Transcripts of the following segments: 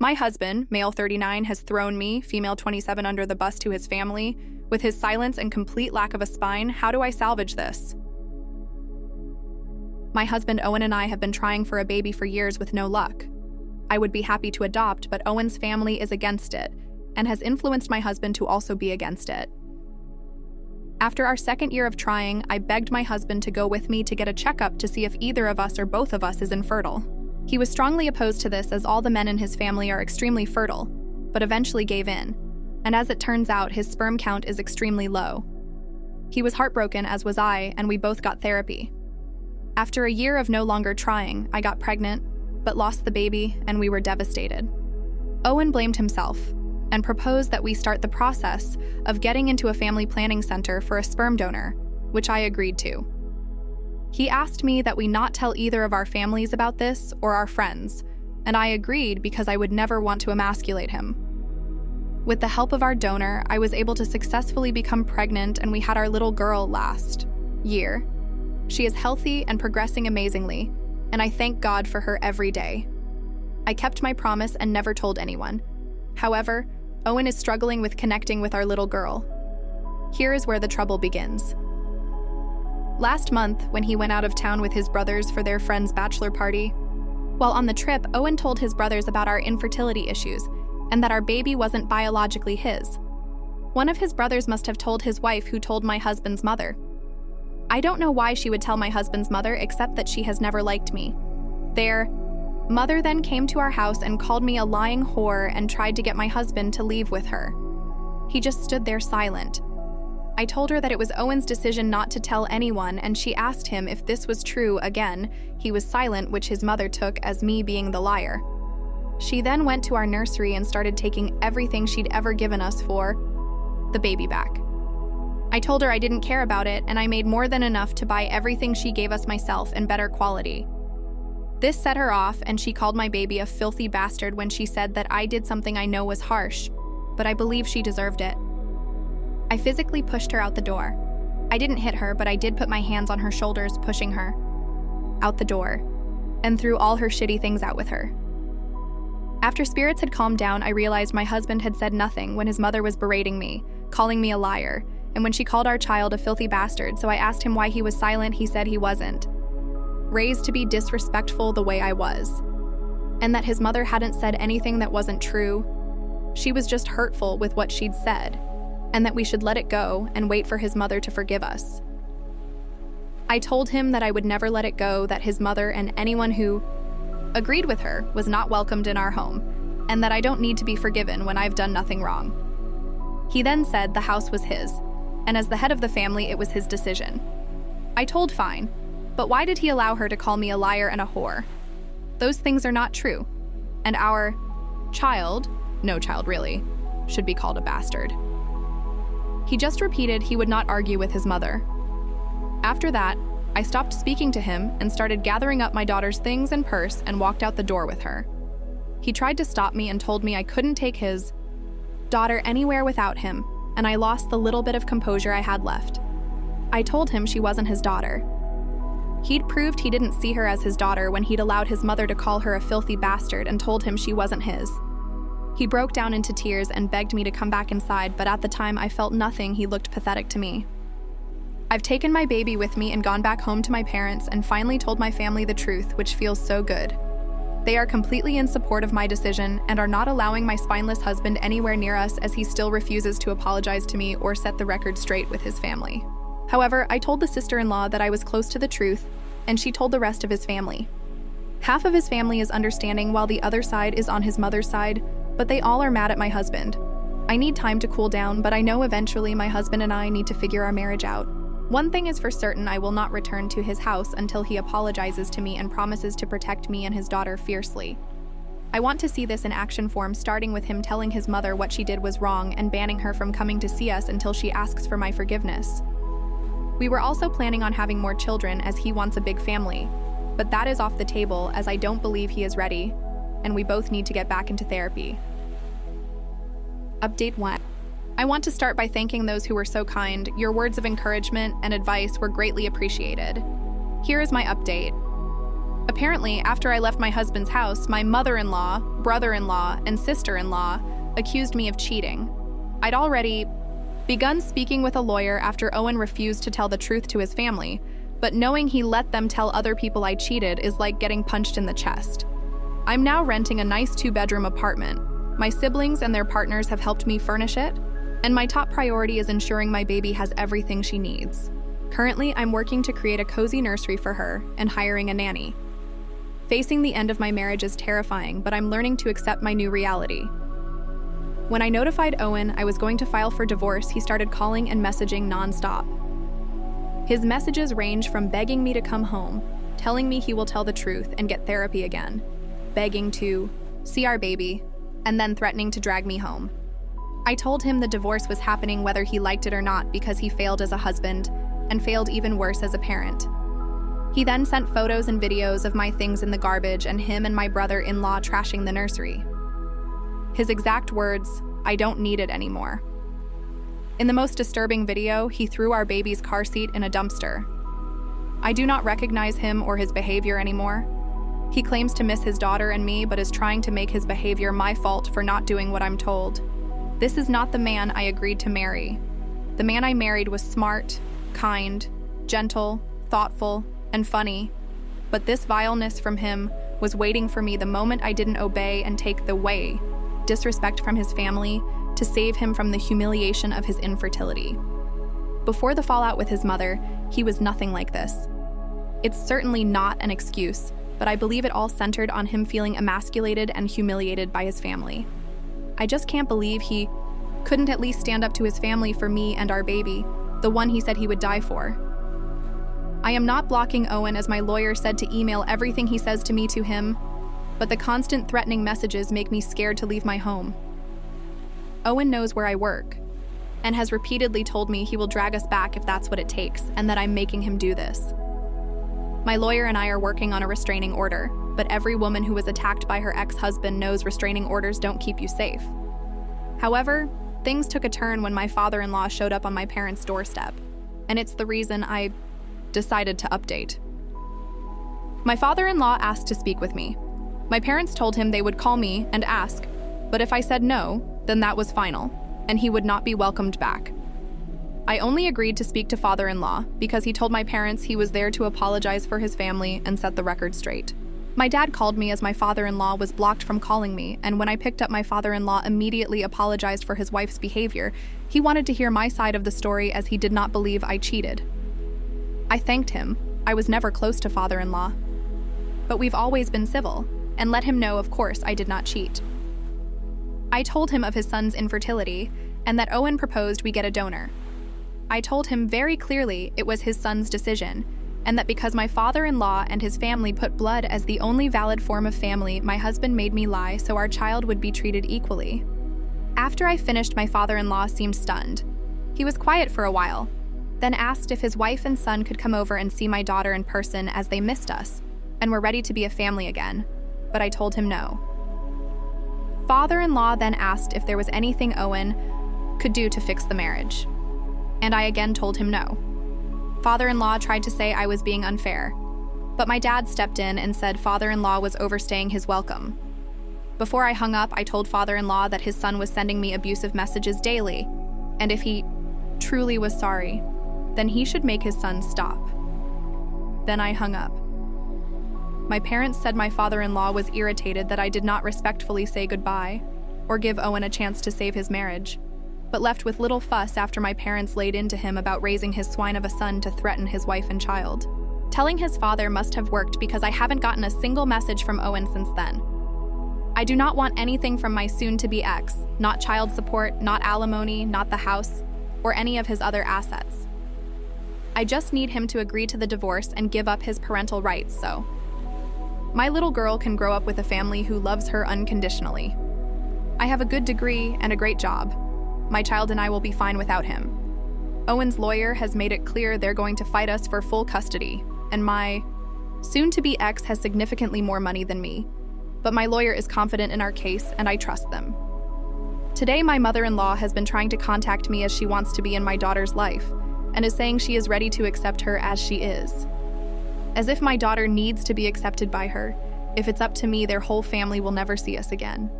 My husband, male 39, has thrown me, female 27, under the bus to his family. With his silence and complete lack of a spine, how do I salvage this? My husband Owen and I have been trying for a baby for years with no luck. I would be happy to adopt, but Owen's family is against it and has influenced my husband to also be against it. After our second year of trying, I begged my husband to go with me to get a checkup to see if either of us or both of us is infertile. He was strongly opposed to this as all the men in his family are extremely fertile, but eventually gave in. And as it turns out, his sperm count is extremely low. He was heartbroken, as was I, and we both got therapy. After a year of no longer trying, I got pregnant, but lost the baby, and we were devastated. Owen blamed himself and proposed that we start the process of getting into a family planning center for a sperm donor, which I agreed to. He asked me that we not tell either of our families about this or our friends, and I agreed because I would never want to emasculate him. With the help of our donor, I was able to successfully become pregnant, and we had our little girl last year. She is healthy and progressing amazingly, and I thank God for her every day. I kept my promise and never told anyone. However, Owen is struggling with connecting with our little girl. Here is where the trouble begins. Last month, when he went out of town with his brothers for their friend's bachelor party, while on the trip, Owen told his brothers about our infertility issues and that our baby wasn't biologically his. One of his brothers must have told his wife, who told my husband's mother. I don't know why she would tell my husband's mother, except that she has never liked me. Their mother then came to our house and called me a lying whore and tried to get my husband to leave with her. He just stood there silent. I told her that it was Owen's decision not to tell anyone, and she asked him if this was true again. He was silent, which his mother took as me being the liar. She then went to our nursery and started taking everything she'd ever given us for the baby back. I told her I didn't care about it, and I made more than enough to buy everything she gave us myself in better quality. This set her off, and she called my baby a filthy bastard when she said that I did something I know was harsh, but I believe she deserved it. I physically pushed her out the door. I didn't hit her, but I did put my hands on her shoulders, pushing her out the door, and threw all her shitty things out with her. After spirits had calmed down, I realized my husband had said nothing when his mother was berating me, calling me a liar, and when she called our child a filthy bastard, so I asked him why he was silent. He said he wasn't raised to be disrespectful the way I was, and that his mother hadn't said anything that wasn't true. She was just hurtful with what she'd said, and that we should let it go and wait for his mother to forgive us. I told him that I would never let it go, that his mother and anyone who agreed with her was not welcomed in our home, and that I don't need to be forgiven when I've done nothing wrong. He then said the house was his, and as the head of the family, it was his decision. I told fine, but why did he allow her to call me a liar and a whore? Those things are not true, and our child, no child really, should be called a bastard. He just repeated he would not argue with his mother. After that, I stopped speaking to him and started gathering up my daughter's things and purse and walked out the door with her. He tried to stop me and told me I couldn't take his daughter anywhere without him, and I lost the little bit of composure I had left. I told him she wasn't his daughter. He'd proved he didn't see her as his daughter when he'd allowed his mother to call her a filthy bastard and told him she wasn't his. He broke down into tears and begged me to come back inside, but at the time I felt nothing. He looked pathetic to me. I've taken my baby with me and gone back home to my parents and finally told my family the truth, which feels so good. They are completely in support of my decision and are not allowing my spineless husband anywhere near us, as he still refuses to apologize to me or set the record straight with his family. However, I told the sister-in-law that I was close to the truth, and she told the rest of his family. Half of his family is understanding while the other side is on his mother's side, but they all are mad at my husband. I need time to cool down, but I know eventually my husband and I need to figure our marriage out. One thing is for certain, I will not return to his house until he apologizes to me and promises to protect me and his daughter fiercely. I want to see this in action form, starting with him telling his mother what she did was wrong and banning her from coming to see us until she asks for my forgiveness. We were also planning on having more children, as he wants a big family, but that is off the table as I don't believe he is ready, and we both need to get back into therapy. Update 1. I want to start by thanking those who were so kind. Your words of encouragement and advice were greatly appreciated. Here is my update. Apparently, after I left my husband's house, my mother-in-law, brother-in-law, and sister-in-law accused me of cheating. I'd already begun speaking with a lawyer after Owen refused to tell the truth to his family, but knowing he let them tell other people I cheated is like getting punched in the chest. I'm now renting a nice 2-bedroom apartment. My siblings and their partners have helped me furnish it, and my top priority is ensuring my baby has everything she needs. Currently, I'm working to create a cozy nursery for her and hiring a nanny. Facing the end of my marriage is terrifying, but I'm learning to accept my new reality. When I notified Owen I was going to file for divorce, he started calling and messaging nonstop. His messages range from begging me to come home, telling me he will tell the truth and get therapy again, begging to see our baby, and then threatening to drag me home. I told him the divorce was happening whether he liked it or not because he failed as a husband and failed even worse as a parent. He then sent photos and videos of my things in the garbage and him and my brother-in-law trashing the nursery. His exact words, "I don't need it anymore." In the most disturbing video, he threw our baby's car seat in a dumpster. I do not recognize him or his behavior anymore. He claims to miss his daughter and me, but is trying to make his behavior my fault for not doing what I'm told. This is not the man I agreed to marry. The man I married was smart, kind, gentle, thoughtful, and funny, but this vileness from him was waiting for me the moment I didn't obey and take the disrespect from his family to save him from the humiliation of his infertility. Before the fallout with his mother, he was nothing like this. It's certainly not an excuse, but I believe it all centered on him feeling emasculated and humiliated by his family. I just can't believe he couldn't at least stand up to his family for me and our baby, the one he said he would die for. I am not blocking Owen as my lawyer said to email everything he says to me to him, but the constant threatening messages make me scared to leave my home. Owen knows where I work and has repeatedly told me he will drag us back if that's what it takes and that I'm making him do this. My lawyer and I are working on a restraining order, but every woman who was attacked by her ex-husband knows restraining orders don't keep you safe. However, things took a turn when my father-in-law showed up on my parents' doorstep, and it's the reason I decided to update. My father-in-law asked to speak with me. My parents told him they would call me and ask, but if I said no, then that was final, and he would not be welcomed back. I only agreed to speak to father-in-law because he told my parents he was there to apologize for his family and set the record straight. My dad called me as my father-in-law was blocked from calling me, and when I picked up, my father-in-law immediately apologized for his wife's behavior. He wanted to hear my side of the story as he did not believe I cheated. I thanked him. I was never close to father-in-law. But we've always been civil, and let him know, of course, I did not cheat. I told him of his son's infertility, and that Owen proposed we get a donor. I told him very clearly it was his son's decision, and that because my father-in-law and his family put blood as the only valid form of family, my husband made me lie so our child would be treated equally. After I finished, my father-in-law seemed stunned. He was quiet for a while, then asked if his wife and son could come over and see my daughter in person as they missed us and were ready to be a family again, but I told him no. Father-in-law then asked if there was anything Owen could do to fix the marriage, and I again told him no. Father-in-law tried to say I was being unfair, but my dad stepped in and said father-in-law was overstaying his welcome. Before I hung up, I told father-in-law that his son was sending me abusive messages daily, and if he truly was sorry, then he should make his son stop. Then I hung up. My parents said my father-in-law was irritated that I did not respectfully say goodbye or give Owen a chance to save his marriage, but left with little fuss after my parents laid into him about raising his swine of a son to threaten his wife and child. Telling his father must have worked because I haven't gotten a single message from Owen since then. I do not want anything from my soon-to-be ex, not child support, not alimony, not the house, or any of his other assets. I just need him to agree to the divorce and give up his parental rights so my little girl can grow up with a family who loves her unconditionally. I have a good degree and a great job. My child and I will be fine without him. Owen's lawyer has made it clear they're going to fight us for full custody, and my soon-to-be ex has significantly more money than me, but my lawyer is confident in our case and I trust them. Today, my mother-in-law has been trying to contact me as she wants to be in my daughter's life and is saying she is ready to accept her as she is. As if my daughter needs to be accepted by her. If it's up to me, their whole family will never see us again.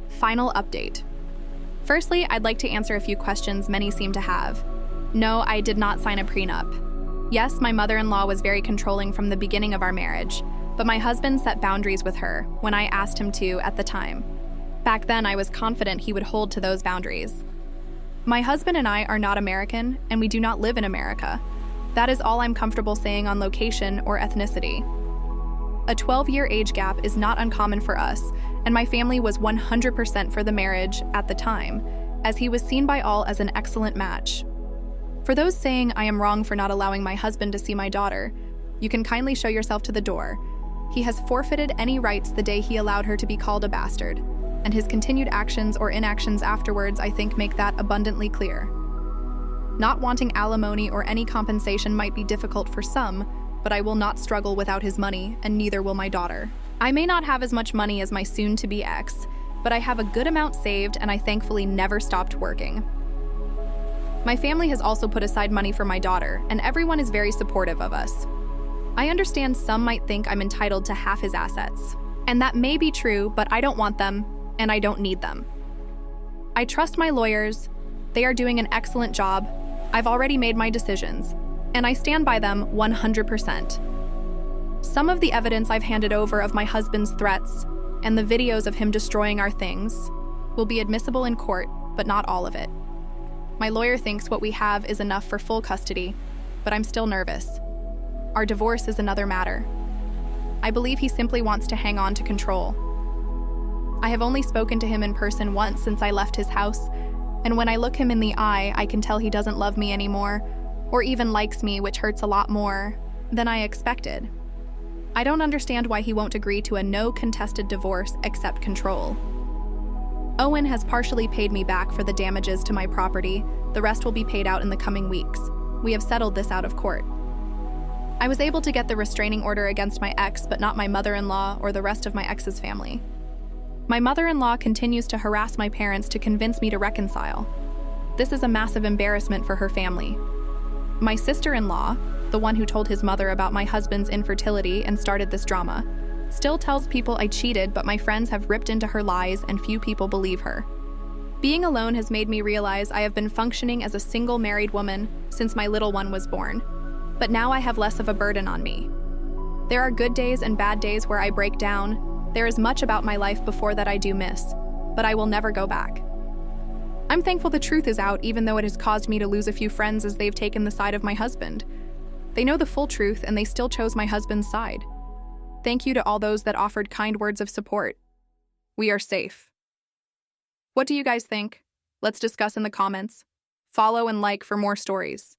Final update. Firstly, I'd like to answer a few questions many seem to have. No, I did not sign a prenup. Yes, my mother-in-law was very controlling from the beginning of our marriage, but my husband set boundaries with her when I asked him to at the time. Back then, I was confident he would hold to those boundaries. My husband and I are not American, and we do not live in America. That is all I'm comfortable saying on location or ethnicity. A 12-year age gap is not uncommon for us, and my family was 100% for the marriage at the time, as he was seen by all as an excellent match. For those saying I am wrong for not allowing my husband to see my daughter, you can kindly show yourself to the door. He has forfeited any rights the day he allowed her to be called a bastard, and his continued actions or inactions afterwards, I think, make that abundantly clear. Not wanting alimony or any compensation might be difficult for some, but I will not struggle without his money, and neither will my daughter. I may not have as much money as my soon-to-be ex, but I have a good amount saved, and I thankfully never stopped working. My family has also put aside money for my daughter, and everyone is very supportive of us. I understand some might think I'm entitled to half his assets, and that may be true, but I don't want them, and I don't need them. I trust my lawyers. They are doing an excellent job. I've already made my decisions, and I stand by them 100%. Some of the evidence I've handed over of my husband's threats and the videos of him destroying our things will be admissible in court, but not all of it. My lawyer thinks what we have is enough for full custody, but I'm still nervous. Our divorce is another matter. I believe he simply wants to hang on to control. I have only spoken to him in person once since I left his house, and when I look him in the eye, I can tell he doesn't love me anymore, or even likes me, which hurts a lot more than I expected. I don't understand why he won't agree to a no-contested divorce except control. Owen has partially paid me back for the damages to my property. The rest will be paid out in the coming weeks. We have settled this out of court. I was able to get the restraining order against my ex, but not my mother-in-law or the rest of my ex's family. My mother-in-law continues to harass my parents to convince me to reconcile. This is a massive embarrassment for her family. My sister-in-law, the one who told his mother about my husband's infertility and started this drama, still tells people I cheated, but my friends have ripped into her lies and few people believe her. Being alone has made me realize I have been functioning as a single married woman since my little one was born, but now I have less of a burden on me. There are good days and bad days where I break down. There is much about my life before that I do miss, but I will never go back. I'm thankful the truth is out, even though it has caused me to lose a few friends as they've taken the side of my husband. They know the full truth and they still chose my husband's side. Thank you to all those that offered kind words of support. We are safe. What do you guys think? Let's discuss in the comments. Follow and like for more stories.